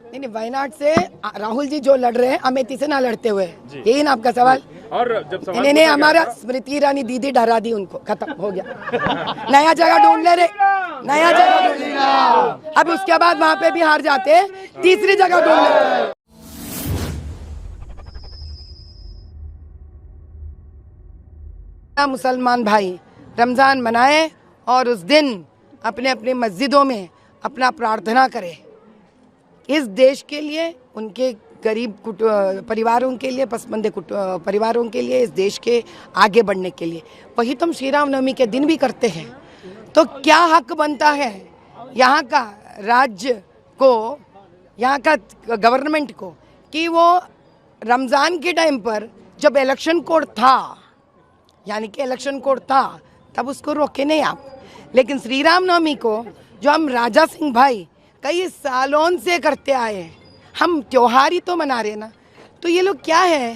नहीं, वायनाड से राहुल जी जो लड़ रहे हैं अमेठी से ना लड़ते हुए, यही ना आपका सवाल। और जब सवाल इन्होंने हमारा स्मृति ईरानी दीदी डरा दी, उनको खत्म हो गया। नया जगह ढूंढ ले रे, नया जगह ढूंढ ले। अब उसके बाद वहां पे भी हार जाते, तीसरी जगह ढूंढ ले। मुसलमान भाई रमजान मनाए और उस दिन अपने अपने मस्जिदों में अपना प्रार्थना करें, इस देश के लिए, उनके गरीब परिवारों के लिए, पसमंदे परिवारों के लिए, इस देश के आगे बढ़ने के लिए। वही तुम श्री राम नवमी के दिन भी करते हैं, तो क्या हक बनता है यहाँ का राज्य को, यहाँ का गवर्नमेंट को, कि वो रमज़ान के टाइम पर जब इलेक्शन कोड था, यानी कि इलेक्शन कोड था, तब उसको रोके नहीं आप। लेकिन श्री राम नवमी को जो हम राजा सिंह भाई कई सालों से करते आए हैं, हम त्योहार ही तो मना रहे ना। तो ये लोग क्या है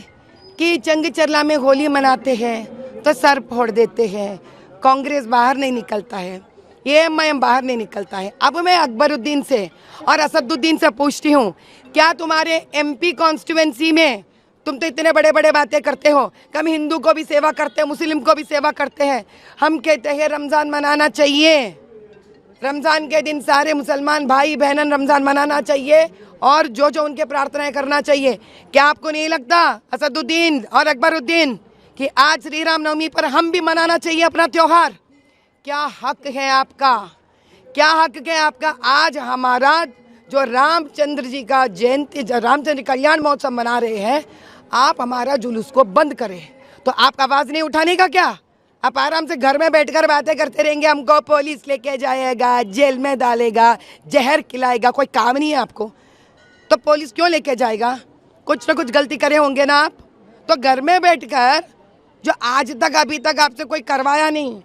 कि चंग चरला में होली मनाते हैं तो सर फोड़ देते हैं, कांग्रेस बाहर नहीं निकलता है, AMIM बाहर नहीं निकलता है। अब मैं अकबरुद्दीन से और असदुद्दीन से पूछती हूँ, क्या तुम्हारे MP कॉन्स्टिट्यूएंसी में तुम तो इतने बड़े बड़े बातें करते हो कि हम हिंदू को भी सेवा करते हैं, मुस्लिम को भी सेवा करते हैं। हम कहते हैं रमज़ान मनाना चाहिए, रमज़ान के दिन सारे मुसलमान भाई बहनन रमज़ान मनाना चाहिए और जो जो उनके प्रार्थनाएं करना चाहिए। क्या आपको नहीं लगता असदुद्दीन और अकबरुद्दीन कि आज श्री राम नवमी पर हम भी मनाना चाहिए अपना त्योहार? क्या हक है आपका, क्या हक है आपका? आज हमारा जो रामचंद्र जी का जयंती, रामचंद्र कल्याण महोत्सव मना रहे हैं, आप हमारा जुलूस को बंद करें। तो आप आवाज़ नहीं उठाने का क्या? आप आराम से घर में बैठकर बातें करते रहेंगे, हमको पुलिस लेके जाएगा, जेल में डालेगा, जहर खिलाएगा, कोई काम नहीं है आपको? तो पुलिस क्यों लेके जाएगा? कुछ ना कुछ गलती करे होंगे ना आप। तो घर में बैठकर जो आज तक अभी तक आपसे कोई करवाया नहीं,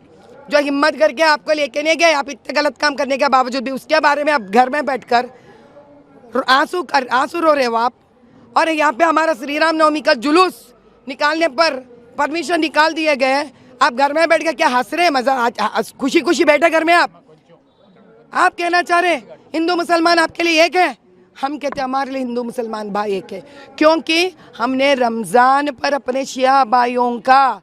जो हिम्मत करके आपको लेके नहीं गए, आप इतने गलत काम करने के बावजूद भी उसके बारे में आप घर में बैठकर आंसू रो रहे हो आप। और यहाँ पे हमारा श्री राम नवमी का जुलूस निकालने पर परमिशन निकाल दिए गए, आप घर में बैठ के क्या हंस रहे? मजा खुशी खुशी बैठे घर में। आप कहना चाह रहे हिंदू मुसलमान आपके लिए एक है, हम कहते हमारे लिए हिंदू मुसलमान भाई एक है, क्योंकि हमने रमज़ान पर अपने शिया भाइयों का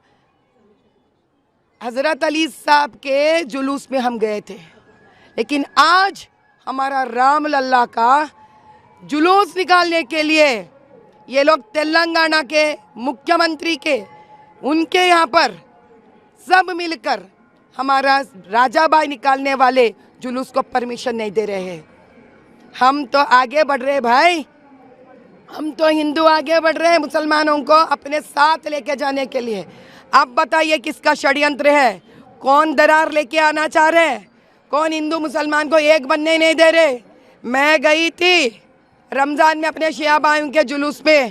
हज़रत अली साहब के जुलूस में हम गए थे। लेकिन आज हमारा राम लल्ला का जुलूस निकालने के लिए ये लोग तेलंगाना के मुख्यमंत्री के, उनके यहाँ पर सब मिलकर हमारा राजा भाई निकालने वाले जुलूस को परमिशन नहीं दे रहे हैं। हम तो आगे बढ़ रहे भाई, हम तो हिंदू आगे बढ़ रहे हैं मुसलमानों को अपने साथ लेके जाने के लिए। अब बताइए किसका षड्यंत्र है? कौन दरार लेके आना चाह रहे हैं? कौन हिंदू मुसलमान को एक बनने नहीं दे रहे? मैं गई थी रमज़ान में अपने शिया भाइयों के जुलूस पे,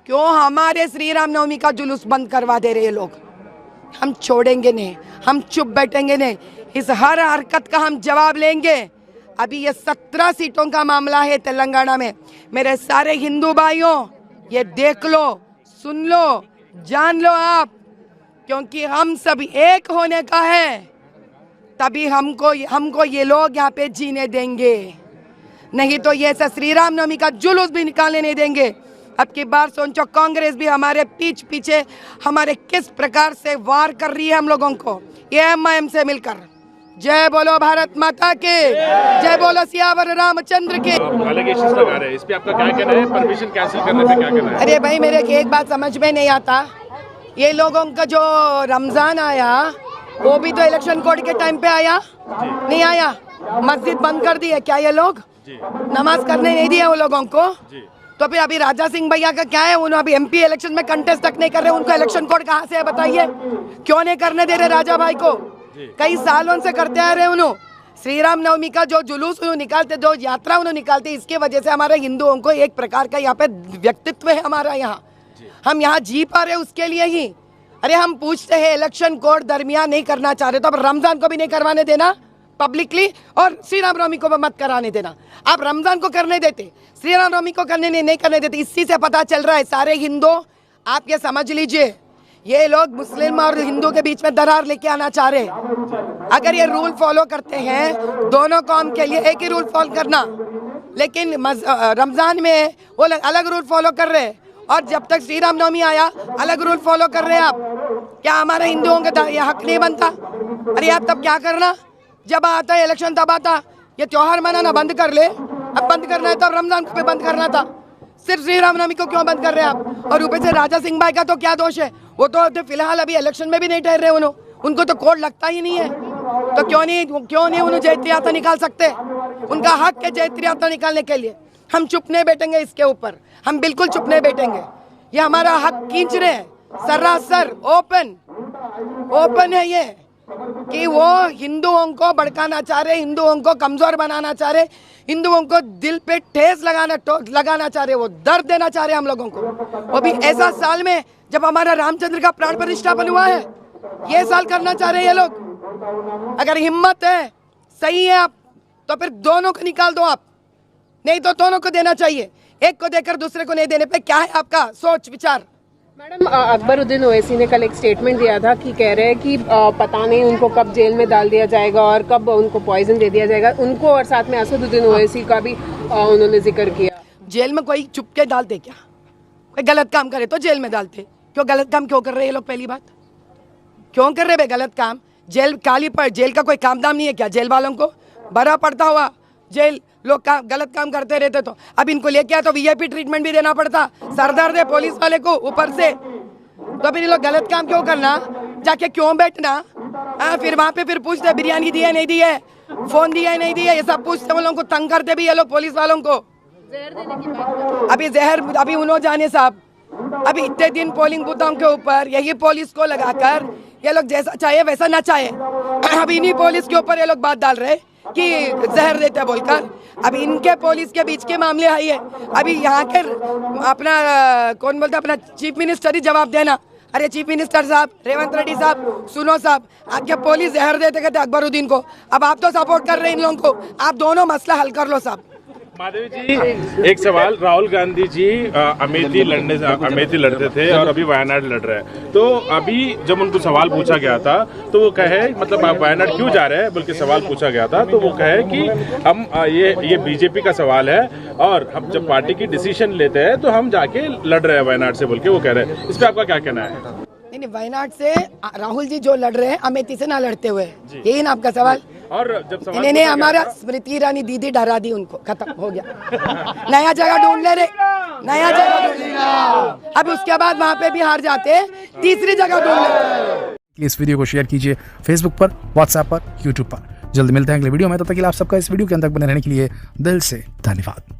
क्यों हमारे श्री राम नवमी का जुलूस बंद करवा दे रहे लोग? हम छोड़ेंगे नहीं, हम चुप बैठेंगे नहीं, इस हर हरकत का हम जवाब लेंगे। अभी ये 17 सीटों का मामला है तेलंगाना में। मेरे सारे हिंदू भाइयों, ये देख लो, सुन लो, जान लो आप, क्योंकि हम सब एक होने का है, तभी हमको ये लोग यहाँ पे जीने देंगे, नहीं तो ये श्री राम नवमी का जुलूस भी निकालने नहीं देंगे। अब की बार सोचो कांग्रेस भी हमारे पीछे हमारे किस प्रकार से वार कर रही है हम लोगों को, AMIM से मिलकर। जय बोलो भारत माता के, जय बोलो सियावर रामचंद्र के। एलिगेशंस लगा रहे हैं, इस पे आपका क्या कहना है? परमिशन कैंसिल करने पे क्या कहना है? अरे भाई, मेरे एक बात समझ में नहीं आता, ये लोगों का जो रमजान आया वो भी तो इलेक्शन कोड के टाइम पे आया, नहीं आया? मस्जिद बंद कर दी है क्या ये लोग? नमाज करने नहीं दिया वो लोगों को? तो फिर अभी राजा सिंह भैया का क्या है? उन्होंने अभी MP इलेक्शन में कंटेस्ट तक नहीं कर रहे, उनको इलेक्शन कोड कहाँ से है बताइए? क्यों नहीं करने दे रहे राजा भाई को? कई सालों से करते आ रहे उन्होंने। श्री राम नवमी का जो जुलूस उन्होंने निकालते, जो यात्रा उन्होंने निकालते, इसके वजह से हमारे हिंदुओं को एक प्रकार का यहाँ पे व्यक्तित्व है हमारा, यहाँ हम यहाँ जी पा रहे उसके लिए ही। अरे हम पूछते हैं इलेक्शन कोड दरमियान नहीं करना चाह रहे, तो अब रमजान को भी नहीं करवाने देना पब्लिकली, और श्री राम नवमी को मत कराने देना। आप रमजान को करने देते, श्री राम नवमी को करने नहीं करने देते। इसी से पता चल रहा है सारे हिंदू, आप ये समझ लीजिए, ये लोग मुस्लिम और हिंदू के बीच में दरार लेके आना चाह रहे हैं। अगर ये रूल फॉलो करते हैं, दोनों कौम के लिए एक ही रूल फॉलो करना, लेकिन रमज़ान में वो अलग रूल फॉलो कर रहे हैं, और जब तक श्री राम नवमी आया अलग रूल फॉलो कर रहे हैं आप। क्या हमारे हिंदुओं का ये हक नहीं बनता? अरे आप तब क्या करना, जब आता है इलेक्शन तब आता, ये त्यौहार मनाना बंद कर ले। अब बंद करना है तो रमज़ान को भी बंद करना था, सिर्फ श्री राम नवमी को क्यों बंद कर रहे हैं आप? और ऊपर से राजा सिंह भाई का तो क्या दोष है, वो तो फिलहाल अभी इलेक्शन में भी नहीं ठहर रहे, उनको तो कोड लगता ही नहीं है, तो क्यों नहीं उन्हें जयंती यात्रा निकाल सकते? उनका हक है जयंती यात्रा निकालने के लिए। हम चुप नहीं बैठेंगे इसके ऊपर, हम बिल्कुल चुप नहीं बैठेंगे। ये हमारा हक खींच रहे हैं, सरासर ओपन है ये, कि वो हिंदुओं को भड़काना चाह रहे, हिंदुओं को कमजोर बनाना चाह रहे, हिंदुओं को दिल पे ठेस लगाना चाह रहे, वो दर्द देना चाह रहे हम लोगों को, वो भी ऐसा साल में जब हमारा रामचंद्र का प्राण प्रतिष्ठापन हुआ है। ये साल करना चाह रहे हैं ये लोग। अगर हिम्मत है, सही है आप, तो फिर दोनों को निकाल दो आप, नहीं तो दोनों को देना चाहिए। एक को देकर दूसरे को नहीं देने पे क्या है आपका सोच विचार? मैडम, अकबरुद्दीन ओवैसी ने कल एक स्टेटमेंट दिया था कि कह रहे हैं कि पता नहीं उनको कब जेल में डाल दिया जाएगा और कब उनको पॉइजन दे दिया जाएगा, उनको, और साथ में असदुद्दीन ओवैसी का भी उन्होंने जिक्र किया। जेल में कोई चुप के डालते क्या? कोई गलत काम करे तो जेल में डालते, क्यों गलत काम क्यों कर रहे हैं ये लोग? पहली बात क्यों कर रहे हैं गलत काम? जेल काली पर जेल का कोई काम दाम नहीं है क्या? जेल वालों को बड़ा पड़ता हुआ जेल, लोग गलत काम करते रहते तो अब इनको लेके आया तो वीआईपी ट्रीटमेंट भी देना पड़ता, सरदर्द है पुलिस वाले को ऊपर से, तो फिर ये लोग गलत काम क्यों करना? जाके क्यों बैठना? फिर वहाँ पे फिर पूछते बिरयानी दी है नहीं दी है, फोन दिया है नहीं दिया, ये सब पूछते, वो लोगों को तंग करते भी ये लोग पुलिस वालों को। जहर देने की बात, अभी जहर अभी उन्होंने जाने साहब, अभी इतने दिन पोलिंग बूथों के ऊपर यही पुलिस को लगाकर ये लोग जैसा चाहे वैसा ना चाहे, अभी इन्हीं पुलिस के ऊपर ये लोग बात डाल रहे कि जहर देते बोलकर। अभी इनके पुलिस के बीच के मामले आई है, अभी यहाँ के अपना कौन बोलता, अपना चीफ मिनिस्टर ही जवाब देना। अरे चीफ मिनिस्टर साहब, रेवंत रेड्डी साहब, सुनो साहब, आपके पुलिस जहर देते कहते अकबरुद्दीन को, अब आप तो सपोर्ट कर रहे हैं इन लोगों को, आप दोनों मसला हल कर लो साहब। माधवी जी, एक सवाल, राहुल गांधी जी अमेठी लड़ते थे और अभी वायनाड लड़ रहे हैं, तो अभी जब उनको सवाल पूछा गया था तो वो कहे, मतलब आप वायनाड क्यों जा रहे हैं बल्कि सवाल पूछा गया था, तो वो कहे कि हम ये बीजेपी का सवाल है और हम जब पार्टी की डिसीजन लेते हैं तो हम जाके लड़ रहे हैं वायनाड से, बोल के वो कह रहे हैं। इस पर आपका क्या कहना है? नहीं, वायनाड से राहुल जी जो लड़ रहे हैं अमेठी से ना लड़ते हुए, यही ना आपका सवाल? और जब सवाल इन्हें हमारा स्मृति ईरानी दीदी डरा दी, उनको खत्म हो गया, नया जगह ढूंढ ले रे, नया जगह ढूंढ ले, अब उसके बाद वहाँ पे भी हार जाते, तीसरी जगह ढूंढ ले। इस वीडियो को शेयर कीजिए फेसबुक पर, व्हाट्सएप पर, यूट्यूब पर। जल्द मिलते हैं अगले वीडियो में, तब तक के लिए आप सबका इस वीडियो के अंत तक बने रहने के लिए दिल से धन्यवाद।